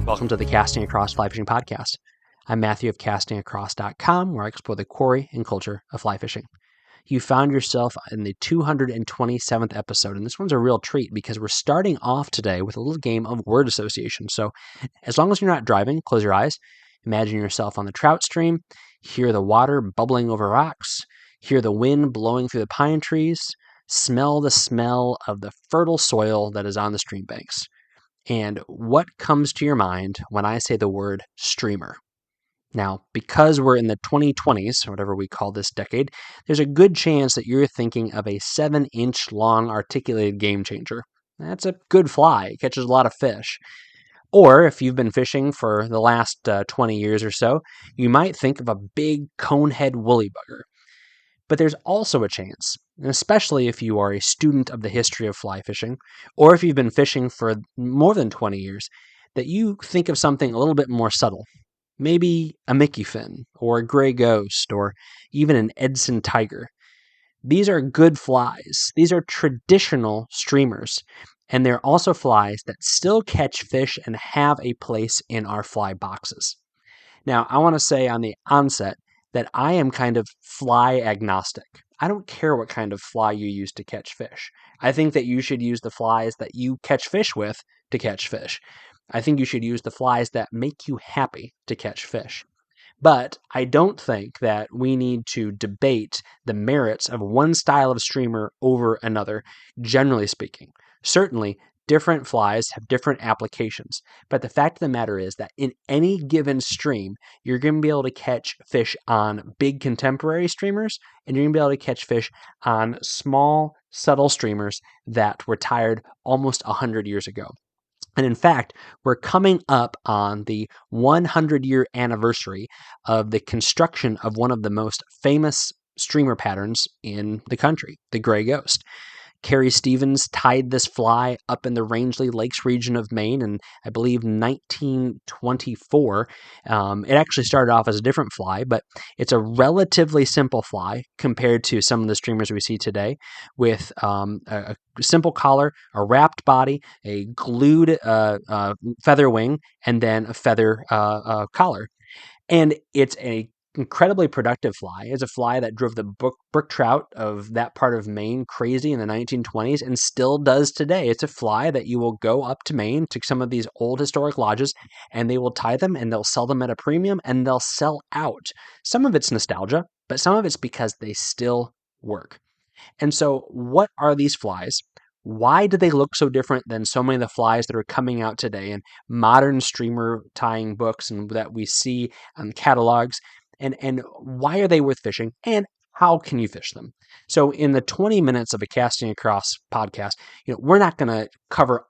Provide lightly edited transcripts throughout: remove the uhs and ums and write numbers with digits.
Welcome to the Casting Across Fly Fishing Podcast. I'm Matthew of castingacross.com, where I explore the quarry and culture of fly fishing. You found yourself in the 227th episode, and this one's a real treat because we're starting off today with a little game of word association. So as long as you're not driving, close your eyes. Imagine yourself on the trout stream, hear the water bubbling over rocks, hear the wind blowing through the pine trees, smell the smell of the fertile soil that is on the stream banks. And what comes to your mind when I say the word streamer? Now, because we're in the 2020s, or whatever we call this decade, there's a good chance that you're thinking of a 7-inch long articulated game changer. That's a good fly. It catches a lot of fish. Or if you've been fishing for the last 20 years or so, you might think of a big conehead woolly bugger. But there's also a chance, and especially if you are a student of the history of fly fishing, or if you've been fishing for more than 20 years, that you think of something a little bit more subtle. Maybe a Mickey fin, or a gray ghost, or even an Edson Tiger. These are good flies. These are traditional streamers. And they're also flies that still catch fish and have a place in our fly boxes. Now, I want to say on the onset that I am kind of fly agnostic. I don't care what kind of fly you use to catch fish. I think that you should use the flies that you catch fish with to catch fish. I think you should use the flies that make you happy to catch fish. But I don't think that we need to debate the merits of one style of streamer over another, generally speaking. Certainly, different flies have different applications, but the fact of the matter is that in any given stream, you're going to be able to catch fish on big contemporary streamers, and you're going to be able to catch fish on small, subtle streamers that were tired almost 100 years ago. And in fact, we're coming up on the 100-year anniversary of the construction of one of the most famous streamer patterns in the country, the gray ghost. Carrie Stevens tied this fly up in the Rangeley Lakes region of Maine in, I believe, 1924. It actually started off as a different fly, but it's a relatively simple fly compared to some of the streamers we see today, with a simple collar, a wrapped body, a glued feather wing, and then a feather collar. And it's a incredibly productive fly. It's a fly that drove the brook trout of that part of Maine crazy in the 1920s and still does today. It's a fly that you will go up to Maine to some of these old historic lodges, and they will tie them and they'll sell them at a premium and they'll sell out. Some of it's nostalgia, but some of it's because they still work. And so what are these flies? Why do they look so different than so many of the flies that are coming out today in modern streamer tying books and that we see on catalogs? And why are they worth fishing? And how can you fish them? So in the 20 minutes of a Casting Across podcast, we're not going to cover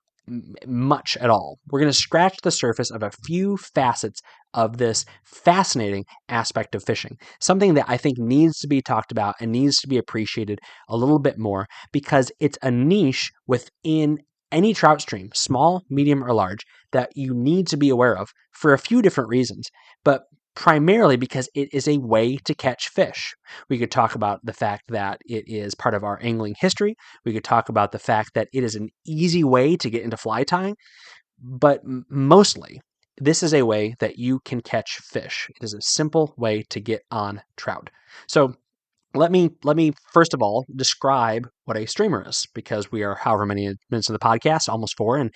much at all. We're going to scratch the surface of a few facets of this fascinating aspect of fishing, something that I think needs to be talked about and needs to be appreciated a little bit more because it's a niche within any trout stream, small, medium, or large, that you need to be aware of for a few different reasons, but primarily because it is a way to catch fish. We could talk about the fact that it is part of our angling history. We could talk about the fact that it is an easy way to get into fly tying, but mostly this is a way that you can catch fish. It is a simple way to get on trout. So let me first of all describe what a streamer is, because we are however many minutes of the podcast, almost 4, and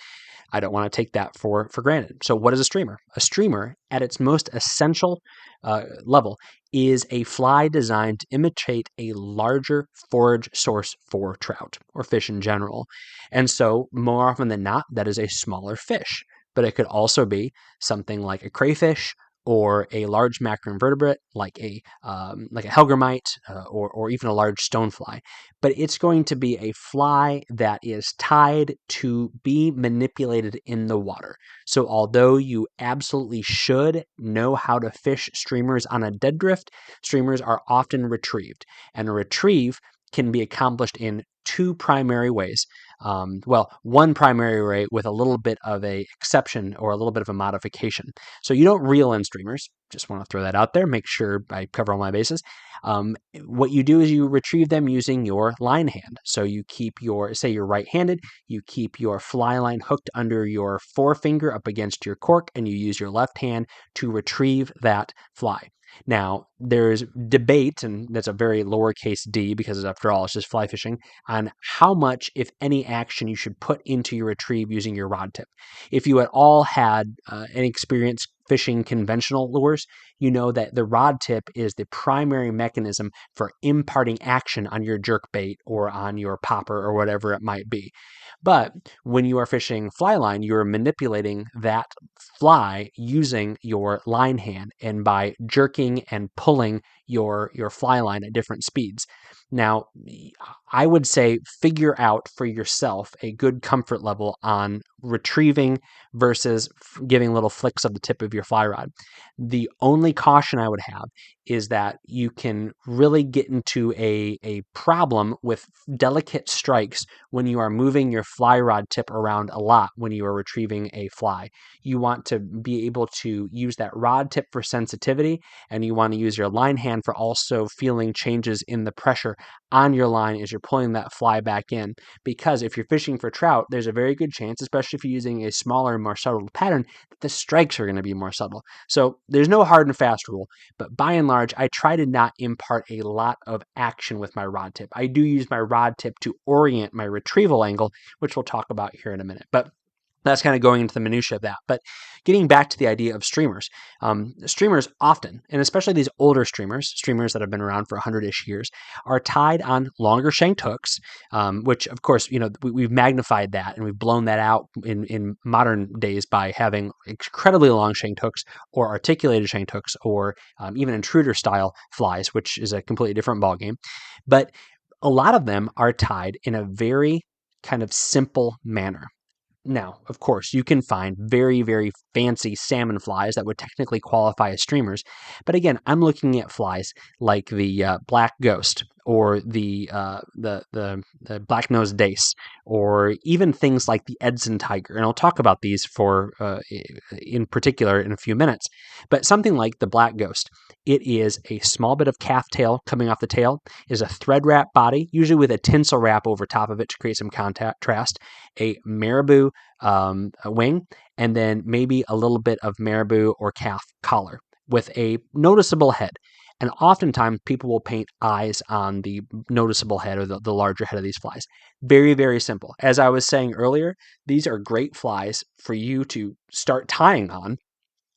I don't want to take that for granted. So what is a streamer? A streamer, at its most essential level, is a fly designed to imitate a larger forage source for trout or fish in general. And so more often than not, that is a smaller fish. But it could also be something like a crayfish or a large macroinvertebrate like a hellgrammite or even a large stonefly. But it's going to be a fly that is tied to be manipulated in the water. So although you absolutely should know how to fish streamers on a dead drift, streamers are often retrieved. And a retrieve can be accomplished in 2 primary ways. Well, one primary way with a little bit of a exception or a little bit of a modification. So you don't reel in streamers. Just want to throw that out there. Make sure I cover all my bases. What you do is you retrieve them using your line hand. So you keep say you're right-handed, you keep your fly line hooked under your forefinger up against your cork, and you use your left hand to retrieve that fly. Now, there's debate, and that's a very lowercase d because after all, it's just fly fishing, on how much, if any, action you should put into your retrieve using your rod tip. If you at all had any experience fishing conventional lures, you know that the rod tip is the primary mechanism for imparting action on your jerk bait or on your popper or whatever it might be. But when you are fishing fly line, you're manipulating that fly using your line hand and by jerking and pulling your fly line at different speeds. Now, I would say figure out for yourself a good comfort level on retrieving versus giving little flicks of the tip of your fly rod. The only caution I would have is that you can really get into a problem with delicate strikes when you are moving your fly rod tip around a lot when you are retrieving a fly. You want to be able to use that rod tip for sensitivity, and you want to use your line hand for also feeling changes in the pressure on your line as you're pulling that fly back in. Because if you're fishing for trout, there's a very good chance, especially if you're using a smaller, more subtle pattern, that the strikes are going to be more subtle. So there's no hard and fast rule, but by and large, I try to not impart a lot of action with my rod tip. I do use my rod tip to orient my retrieval angle, which we'll talk about here in a minute. But that's kind of going into the minutia of that. But getting back to the idea of streamers, streamers often, and especially these older streamers that have been around for 100-ish years, are tied on longer shanked hooks, which of course, we've magnified that and we've blown that out in modern days by having incredibly long shanked hooks or articulated shanked hooks or even intruder style flies, which is a completely different ballgame. But a lot of them are tied in a very kind of simple manner. Now, of course, you can find very, very fancy salmon flies that would technically qualify as streamers. But again, I'm looking at flies like the black ghost or the black-nosed dace, or even things like the Edson tiger. And I'll talk about these in particular in a few minutes. But something like the black ghost, it is a small bit of calf tail coming off the tail, is a thread wrap body, usually with a tinsel wrap over top of it to create some contrast, a marabou a wing, and then maybe a little bit of marabou or calf collar with a noticeable head. And oftentimes people will paint eyes on the noticeable head or the larger head of these flies. Very, very simple. As I was saying earlier, these are great flies for you to start tying on.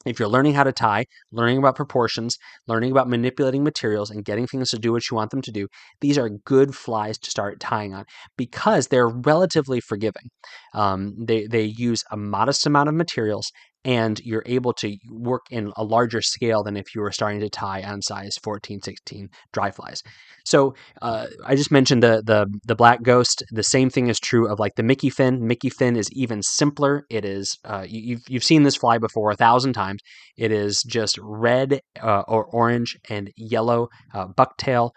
If you're learning how to tie, learning about proportions, learning about manipulating materials, and getting things to do what you want them to do, these are good flies to start tying on because they're relatively forgiving. They use a modest amount of materials, and you're able to work in a larger scale than if you were starting to tie on size 14, 16 dry flies. So I just mentioned the black ghost. The same thing is true of like the Mickey fin. Mickey fin is even simpler. It is you've seen this fly before 1,000 times. It is just red or orange and yellow bucktail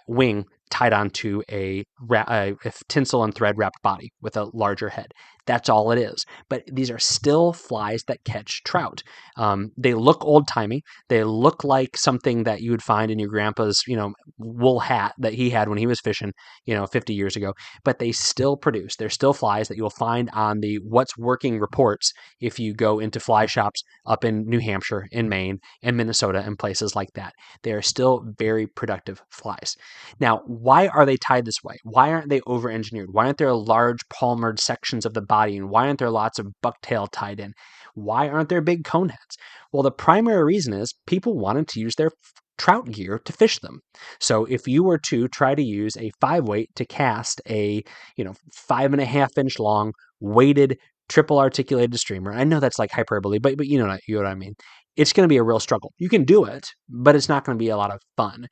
wing tied onto a tinsel and thread wrapped body with a larger head. That's all it is. But these are still flies that catch trout. They look old timey. They look like something that you would find in your grandpa's, wool hat that he had when he was fishing, 50 years ago. But they still produce. They're still flies that you'll find on the what's working reports if you go into fly shops up in New Hampshire, in Maine, and Minnesota, and places like that. They are still very productive flies. Now, why are they tied this way? Why aren't they over-engineered? Why aren't there large palmered sections of the body? And why aren't there lots of bucktail tied in? Why aren't there big cone heads? Well, the primary reason is people wanted to use their trout gear to fish them. So if you were to try to use a 5-weight to cast a 5.5-inch long weighted triple articulated streamer, I know that's like hyperbole, but you know what I mean. It's going to be a real struggle. You can do it, but it's not going to be a lot of fun.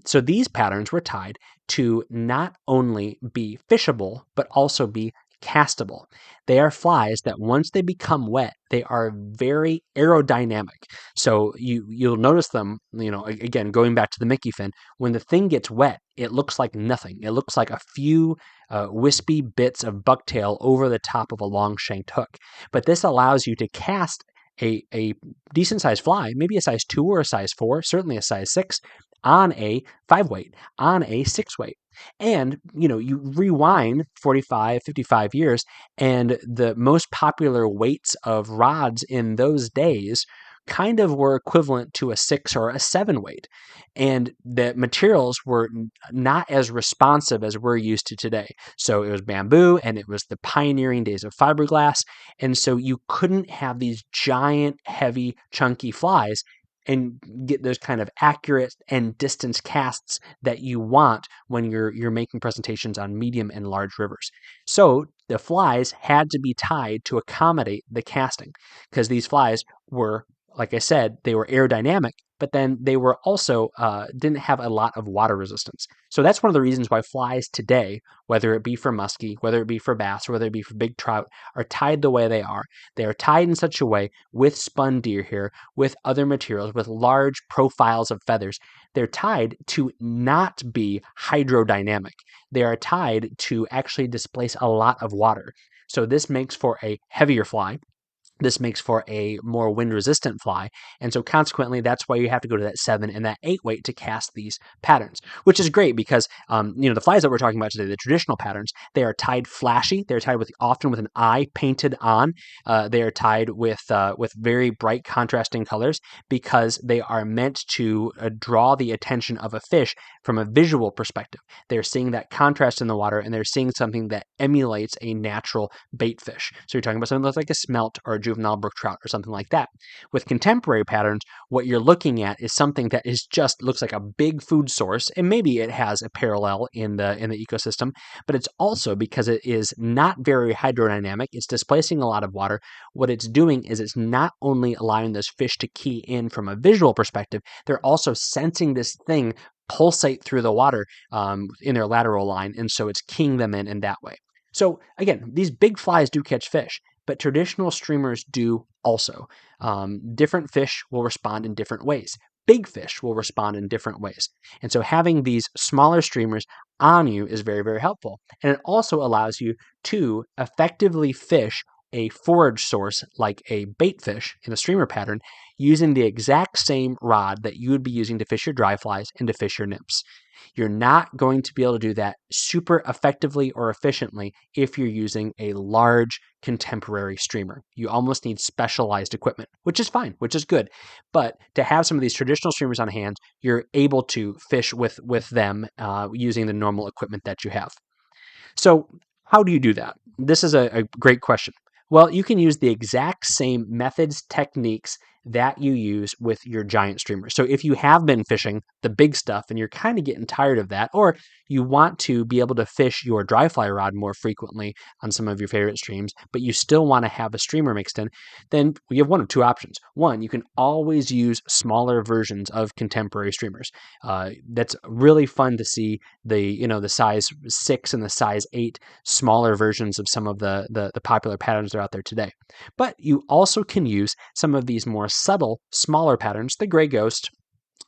So these patterns were tied to not only be fishable, but also be castable. They are flies that once they become wet, they are very aerodynamic. So you'll notice them, again, going back to the Mickey fin, when the thing gets wet, it looks like nothing. It looks like a few wispy bits of bucktail over the top of a long shanked hook. But this allows you to cast a decent sized fly, maybe a size 2 or a size 4, certainly a size 6, on a 5 weight, on a 6 weight. And, you rewind 45, 55 years, and the most popular weights of rods in those days kind of were equivalent to a 6 or a 7 weight. And the materials were not as responsive as we're used to today. So it was bamboo, and it was the pioneering days of fiberglass. And so you couldn't have these giant, heavy, chunky flies and get those kind of accurate and distance casts that you want when you're making presentations on medium and large rivers. So the flies had to be tied to accommodate the casting, because these flies were, like I said, they were aerodynamic, but then they were also didn't have a lot of water resistance. So that's one of the reasons why flies today, whether it be for muskie, whether it be for bass, or whether it be for big trout, are tied the way they are. They are tied in such a way with spun deer hair, with other materials, with large profiles of feathers. They're tied to not be hydrodynamic. They are tied to actually displace a lot of water. So this makes for a heavier fly. This makes for a more wind-resistant fly, and so consequently, that's why you have to go to that 7 and that 8 weight to cast these patterns, which is great because, the flies that we're talking about today, the traditional patterns, they are tied flashy. They're tied often with an eye painted on. They are tied with very bright contrasting colors because they are meant to draw the attention of a fish from a visual perspective. They're seeing that contrast in the water, and they're seeing something that emulates a natural bait fish. So you're talking about something that looks like a smelt or a juvenile brook trout or something like that. With contemporary patterns, what you're looking at is something that is just looks like a big food source, and maybe it has a parallel in the ecosystem, but it's also because it is not very hydrodynamic. It's displacing a lot of water. What it's doing is it's not only allowing those fish to key in from a visual perspective, they're also sensing this thing pulsate through the water in their lateral line, and so it's keying them in that way. So again, these big flies do catch fish, but traditional streamers do also. Different fish will respond in different ways. Big fish will respond in different ways. And so having these smaller streamers on you is very, very helpful. And it also allows you to effectively fish a forage source like a bait fish in a streamer pattern using the exact same rod that you would be using to fish your dry flies and to fish your nymphs. You're not going to be able to do that super effectively or efficiently if you're using a large contemporary streamer. You almost need specialized equipment, which is fine, which is good. But to have some of these traditional streamers on hand, you're able to fish with them using the normal equipment that you have. So how do you do that? This is a great question. Well, you can use the exact same methods, techniques that you use with your giant streamers. So if you have been fishing the big stuff and you're kind of getting tired of that, or you want to be able to fish your dry fly rod more frequently on some of your favorite streams, but you still want to have a streamer mixed in, then we have one of two options. One, you can always use smaller versions of contemporary streamers. That's really fun to see the size 6 and the size 8 smaller versions of some of the popular patterns that are out there today. But you also can use some of these more subtle, smaller patterns, the gray ghost,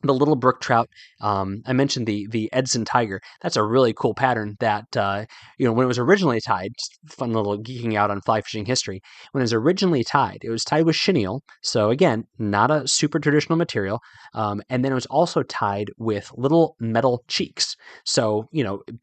the little brook trout. I mentioned the Edson Tiger. That's a really cool pattern that, when it was originally tied, fun little geeking out on fly fishing history. When it was originally tied, it was tied with chenille. So again, not a super traditional material. And then it was also tied with little metal cheeks. So,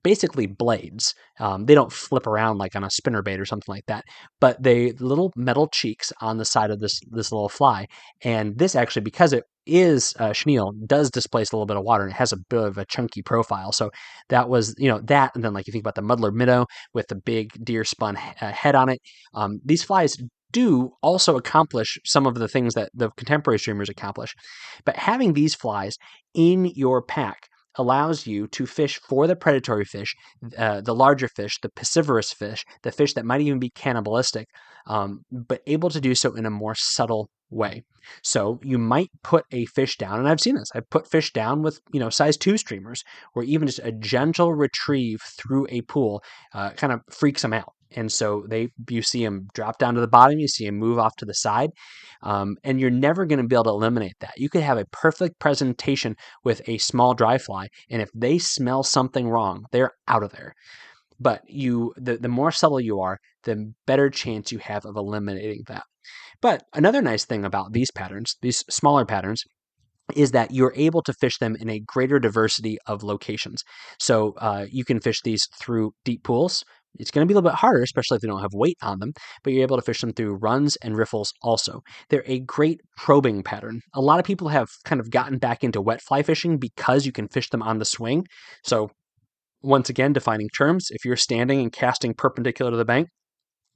basically blades. They don't flip around like on a spinnerbait or something like that, but they little metal cheeks on the side of this little fly. And this actually, because it is chenille, does displace a little bit of water, and it has a bit of a chunky profile. So that was, that, and then like you think about the muddler minnow with the big deer spun head on it. These flies do also accomplish some of the things that the contemporary streamers accomplish. But having these flies in your pack allows you to fish for the predatory fish, the larger fish, the piscivorous fish, the fish that might even be cannibalistic, but able to do so in a more subtle way. So you might put a fish down, and I've seen this. I've put fish down with, size 2 streamers, where even just a gentle retrieve through a pool kind of freaks them out. And so you see them drop down to the bottom, you see them move off to the side, and you're never going to be able to eliminate that. You could have a perfect presentation with a small dry fly, and if they smell something wrong, they're out of there. But the more subtle you are, the better chance you have of eliminating that. But another nice thing about these patterns, these smaller patterns, is that you're able to fish them in a greater diversity of locations. So you can fish these through deep pools. It's going to be a little bit harder, especially if they don't have weight on them, but you're able to fish them through runs and riffles also. They're a great probing pattern. A lot of people have kind of gotten back into wet fly fishing because you can fish them on the swing. So once again, defining terms, if you're standing and casting perpendicular to the bank,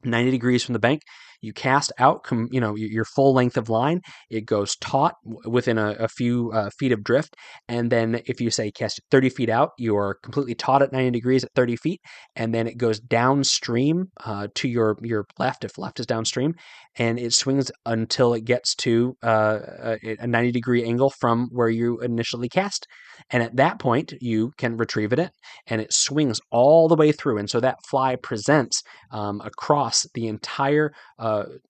90 degrees from the bank, you cast out, your full length of line. It goes taut within a few feet of drift. And then if you say cast 30 feet out, you're completely taut at 90 degrees at 30 feet. And then it goes downstream to your left, if left is downstream. And it swings until it gets to a 90 degree angle from where you initially cast. And at that point, you can retrieve it in. And it swings all the way through. And so that fly presents across the entire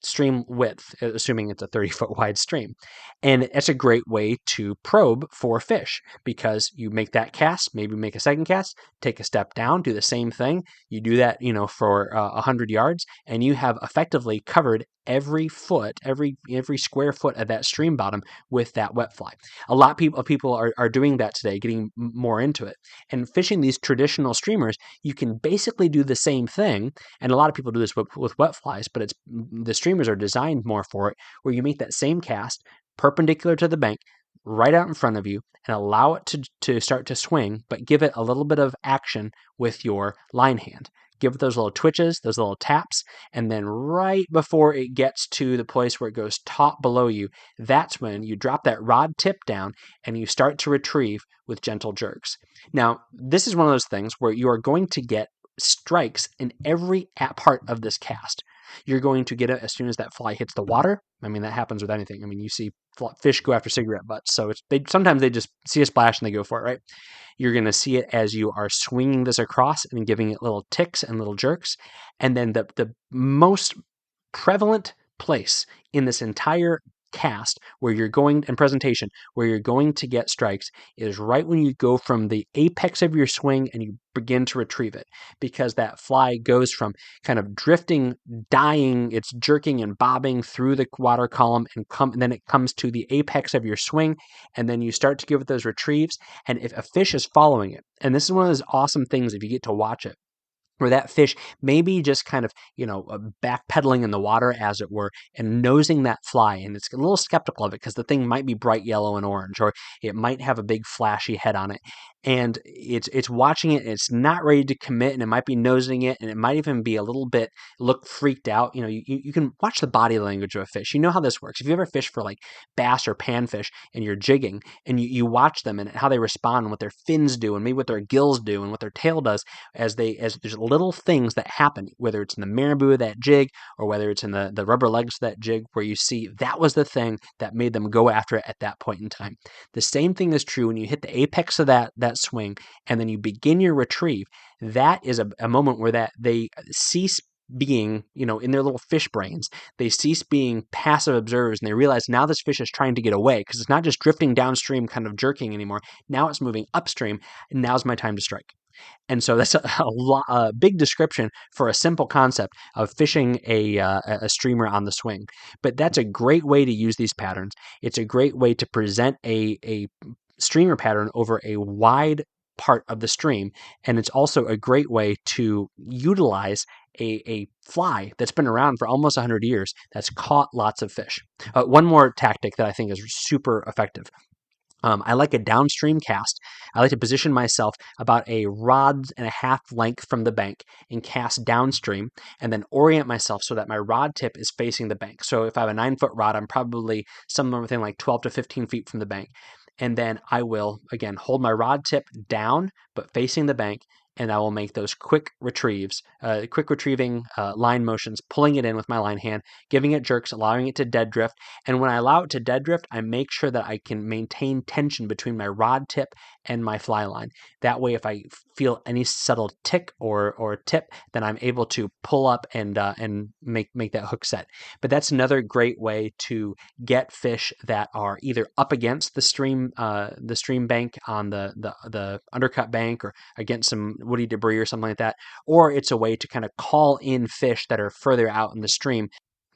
stream width, assuming it's a 30-foot wide stream. And it's a great way to probe for fish because you make that cast, maybe make a second cast, take a step down, do the same thing. You do that, for 100 yards, and you have effectively covered every foot, every square foot of that stream bottom with that wet fly. A lot of people are doing that today, getting more into it. And fishing these traditional streamers, you can basically do the same thing. And a lot of people do this with wet flies, but the streamers are designed more for it, where you make that same cast perpendicular to the bank, right out in front of you, and allow it to start to swing, but give it a little bit of action with your line hand. Give it those little twitches, those little taps, and then right before it gets to the place where it goes taut below you, that's when you drop that rod tip down and you start to retrieve with gentle jerks. Now, this is one of those things where you are going to get strikes in every part of this cast. You're going to get it as soon as that fly hits the water. I mean, that happens with anything. I mean, you see fish go after cigarette butts, so sometimes they just see a splash and they go for it, right? You're going to see it as you are swinging this across and giving it little ticks and little jerks. And then the most prevalent place in this entire cast where you're going and presentation where you're going to get strikes is right when you go from the apex of your swing and you begin to retrieve it, because that fly goes from kind of drifting, dying, it's jerking and bobbing through the water column and then it comes to the apex of your swing, and then you start to give it those retrieves. And if a fish is following it, and this is one of those awesome things if you get to watch it, where that fish may be just kind of, backpedaling in the water, as it were, and nosing that fly. And it's a little skeptical of it because the thing might be bright yellow and orange, or it might have a big flashy head on it. And it's watching it, and it's not ready to commit, and it might be nosing it, and it might even be a little bit look freaked out. You can watch the body language of a fish. You know how this works. If you ever fish for like bass or panfish and you're jigging and you watch them and how they respond and what their fins do and maybe what their gills do and what their tail does as there's little things that happen, whether it's in the marabou of that jig or whether it's in the rubber legs of that jig, where you see that was the thing that made them go after it at that point in time. The same thing is true when you hit the apex of that swing and then you begin your retrieve. That is a moment where that they cease being, in their little fish brains, they cease being passive observers, and they realize now this fish is trying to get away because it's not just drifting downstream kind of jerking anymore. Now it's moving upstream, and now's my time to strike. And so that's a big description for a simple concept of fishing a streamer on the swing. But that's a great way to use these patterns. It's a great way to present a streamer pattern over a wide part of the stream. And it's also a great way to utilize a fly that's been around for almost 100 years that's caught lots of fish. One more tactic that I think is super effective. I like a downstream cast. I like to position myself about a rod and a half length from the bank and cast downstream, and then orient myself so that my rod tip is facing the bank. So if I have a 9-foot rod, I'm probably somewhere within like 12 to 15 feet from the bank. And then I will, again, hold my rod tip down, but facing the bank, and I will make those quick retrieving line motions, pulling it in with my line hand, giving it jerks, allowing it to dead drift. And when I allow it to dead drift, I make sure that I can maintain tension between my rod tip and my fly line. That way, if I feel any subtle tick or tip, then I'm able to pull up and make that hook set. But that's another great way to get fish that are either up against the stream bank on the undercut bank, or against some woody debris or something like that, or it's a way to kind of call in fish that are further out in the stream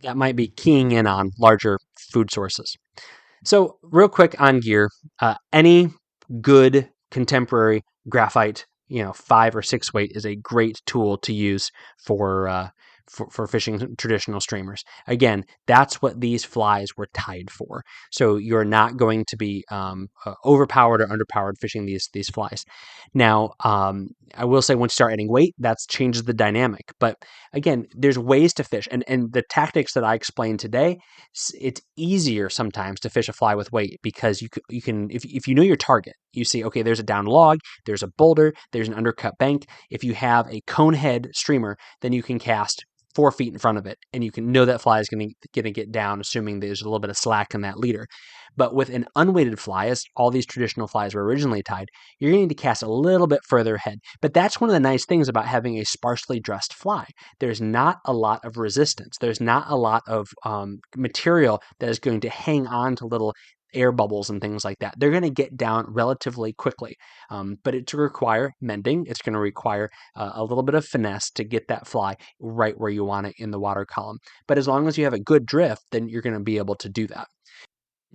that might be keying in on larger food sources. So real quick on gear, any good contemporary graphite, 5 or 6 weight is a great tool to use for for fishing traditional streamers. Again, that's what these flies were tied for. So you're not going to be overpowered or underpowered fishing these flies. Now, I will say once you start adding weight, that changes the dynamic. But again, there's ways to fish, and the tactics that I explained today, it's easier sometimes to fish a fly with weight, because you can if you know your target, you see, okay, there's a down log, there's a boulder, there's an undercut bank. If you have a cone head streamer, then you can cast 4 feet in front of it, and you can know that fly is going to get down, assuming there's a little bit of slack in that leader. But with an unweighted fly, as all these traditional flies were originally tied, you're going to need to cast a little bit further ahead. But that's one of the nice things about having a sparsely dressed fly. There's not a lot of resistance. There's not a lot of material that is going to hang on to little air bubbles and things like that. They're going to get down relatively quickly, but it's going to require mending. It's going to require a little bit of finesse to get that fly right where you want it in the water column. But as long as you have a good drift, then you're going to be able to do that.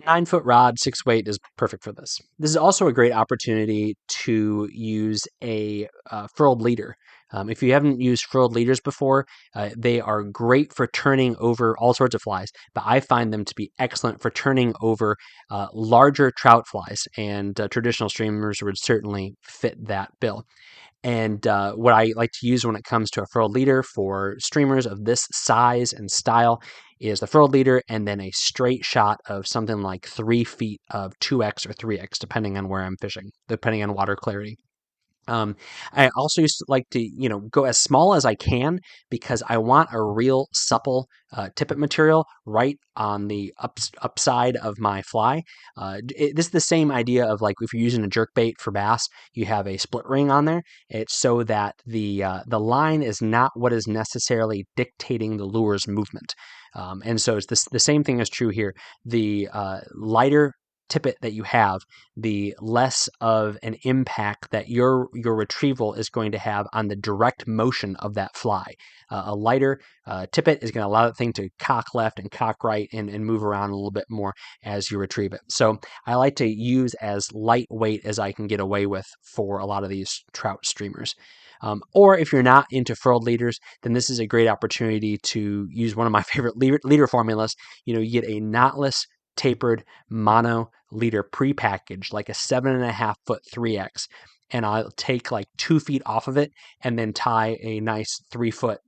9-foot rod, 6 weight is perfect for this. This is also a great opportunity to use a furled leader. If you haven't used furled leaders before, they are great for turning over all sorts of flies, but I find them to be excellent for turning over larger trout flies, and traditional streamers would certainly fit that bill. And what I like to use when it comes to a furled leader for streamers of this size and style is the furled leader, and then a straight shot of something like 3 feet of 2x or 3x, depending on where I'm fishing, depending on water clarity. I also used to like to, go as small as I can, because I want a real supple tippet material right on the upside of my fly. This is the same idea of, like, if you're using a jerk bait for bass, you have a split ring on there. It's so that the line is not what is necessarily dictating the lure's movement. And so it's the same thing is true here. The lighter tippet that you have, the less of an impact that your retrieval is going to have on the direct motion of that fly. A lighter tippet is going to allow that thing to cock left and cock right and move around a little bit more as you retrieve it. So I like to use as lightweight as I can get away with for a lot of these trout streamers. Or if you're not into furled leaders, then this is a great opportunity to use one of my favorite leader formulas. You get a knotless, tapered mono leader prepackaged, like a 7.5 foot 3x, and I'll take like 2 feet off of it and then tie a nice 3 foot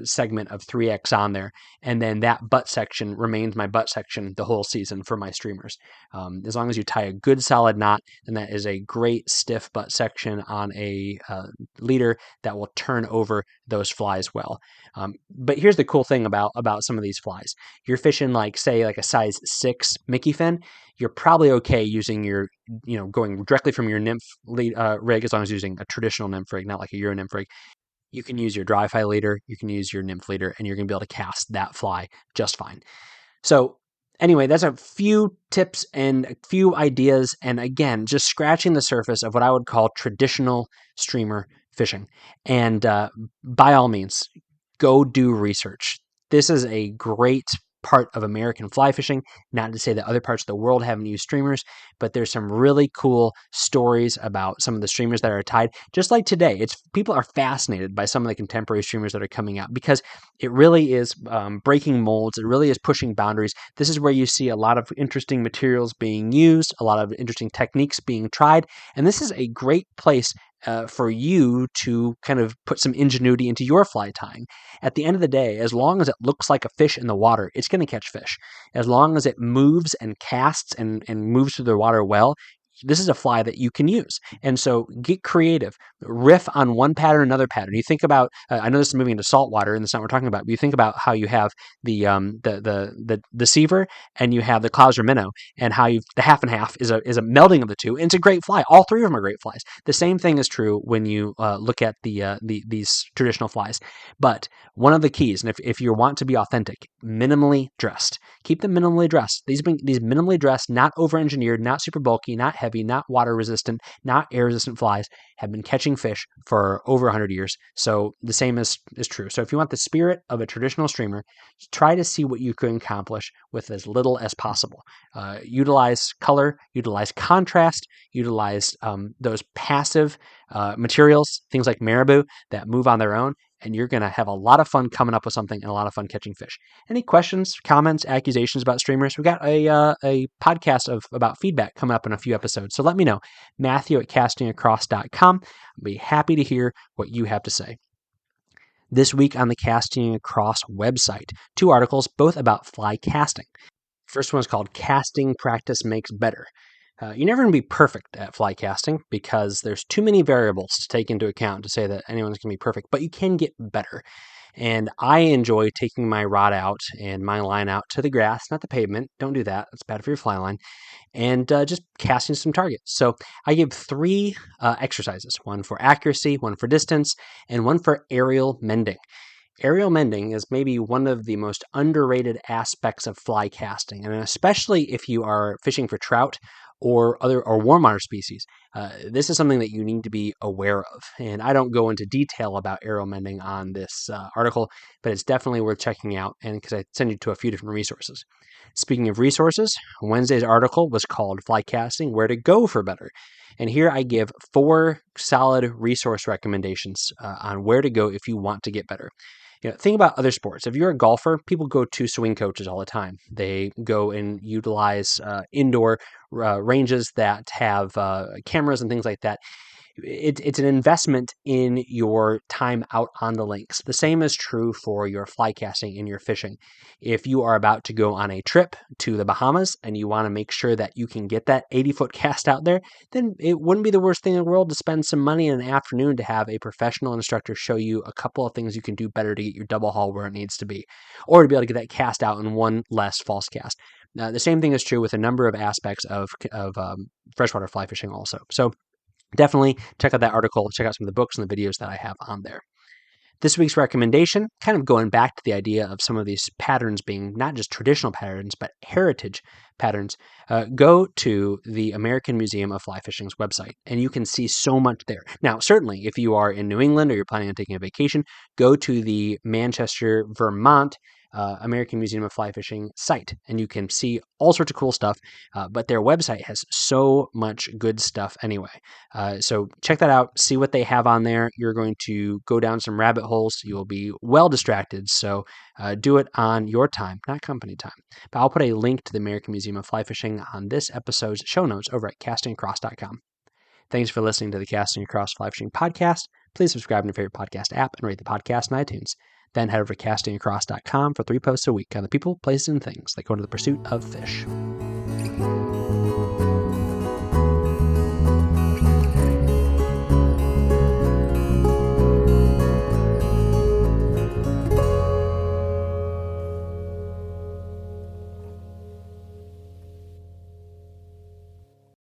segment of 3x on there, and then that butt section remains my butt section the whole season for my streamers. As long as you tie a good solid knot, then that is a great stiff butt section on a leader that will turn over those flies well. But here's the cool thing about some of these flies. You're fishing like a size 6 Mickey fin, you're probably okay using your, going directly from your nymph rig, as long as you're using a traditional nymph rig, not like a Euro nymph rig. You can use your dry fly leader, you can use your nymph leader, and you're going to be able to cast that fly just fine. So anyway, that's a few tips and a few ideas, and again, just scratching the surface of what I would call traditional streamer fishing. And by all means, go do research. This is a great part of American fly fishing. Not to say that other parts of the world haven't used streamers, but there's some really cool stories about some of the streamers that are tied. Just like today, people are fascinated by some of the contemporary streamers that are coming out, because it really is breaking molds. It really is pushing boundaries. This is where you see a lot of interesting materials being used, a lot of interesting techniques being tried, and this is a great place for you to kind of put some ingenuity into your fly tying. At the end of the day, as long as it looks like a fish in the water, it's going to catch fish. As long as it moves and casts and moves through the water well, this is a fly that you can use. And so get creative, riff on one pattern, another pattern. You think about, I know this is moving into saltwater and that's not what we're talking about, but you think about how you have the deceiver and you have the Clouser minnow, and how the half and half is a melding of the two. And it's a great fly. All three of them are great flies. The same thing is true when you look at these traditional flies. But one of the keys, and if you want to be authentic, minimally dressed. Keep them minimally dressed. These minimally dressed, not over-engineered, not super bulky, not heavy, not water-resistant, not air-resistant flies have been catching fish for over 100 years. So the same is true. So if you want the spirit of a traditional streamer, try to see what you can accomplish with as little as possible. Utilize color, utilize contrast, utilize those passive materials, things like marabou that move on their own, and you're going to have a lot of fun coming up with something and a lot of fun catching fish. Any questions, comments, accusations about streamers? We've got a podcast about feedback coming up in a few episodes. So let me know. Matthew@castingacross.com. I'll be happy to hear what you have to say. This week on the Casting Across website, 2 articles, both about fly casting. First one is called Casting Practice Makes Better. You're never going to be perfect at fly casting because there's too many variables to take into account to say that anyone's going to be perfect, but you can get better. And I enjoy taking my rod out and my line out to the grass, not the pavement. Don't do that. It's bad for your fly line. And just casting some targets. So I give 3 exercises, one for accuracy, one for distance, and one for aerial mending. Aerial mending is maybe one of the most underrated aspects of fly casting, and especially if you are fishing for trout or warm water species. This is something that you need to be aware of. And I don't go into detail about aerial mending on this article, but it's definitely worth checking out, and because I send you to a few different resources. Speaking of resources, Wednesday's article was called Fly Casting, Where to Go for Better. And here I give 4 solid resource recommendations on where to go if you want to get better. Think about other sports. If you're a golfer, people go to swing coaches all the time. They go and utilize indoor ranges that have cameras and things like that. It's an investment in your time out on the links. The same is true for your fly casting and your fishing. If you are about to go on a trip to the Bahamas and you want to make sure that you can get that 80-foot cast out there, then it wouldn't be the worst thing in the world to spend some money in an afternoon to have a professional instructor show you a couple of things you can do better to get your double haul where it needs to be, or to be able to get that cast out in one less false cast. Now, the same thing is true with a number of aspects of freshwater fly fishing also. So definitely check out that article, check out some of the books and the videos that I have on there. This week's recommendation, kind of going back to the idea of some of these patterns being not just traditional patterns, but heritage patterns, go to the American Museum of Fly Fishing's website, and you can see so much there. Now, certainly, if you are in New England or you're planning on taking a vacation, go to the Manchester, Vermont American Museum of Fly Fishing site, and you can see all sorts of cool stuff, but their website has so much good stuff anyway. So check that out, see what they have on there. You're going to go down some rabbit holes. You will be well distracted, so do it on your time, not company time. But I'll put a link to the American Museum of Fly Fishing on this episode's show notes over at castingacross.com. Thanks for listening to the Casting Across Fly Fishing podcast. Please subscribe to your favorite podcast app and rate the podcast on iTunes. Then head over to castingacross.com for 3 posts a week on the people, places, and things that go into the pursuit of fish.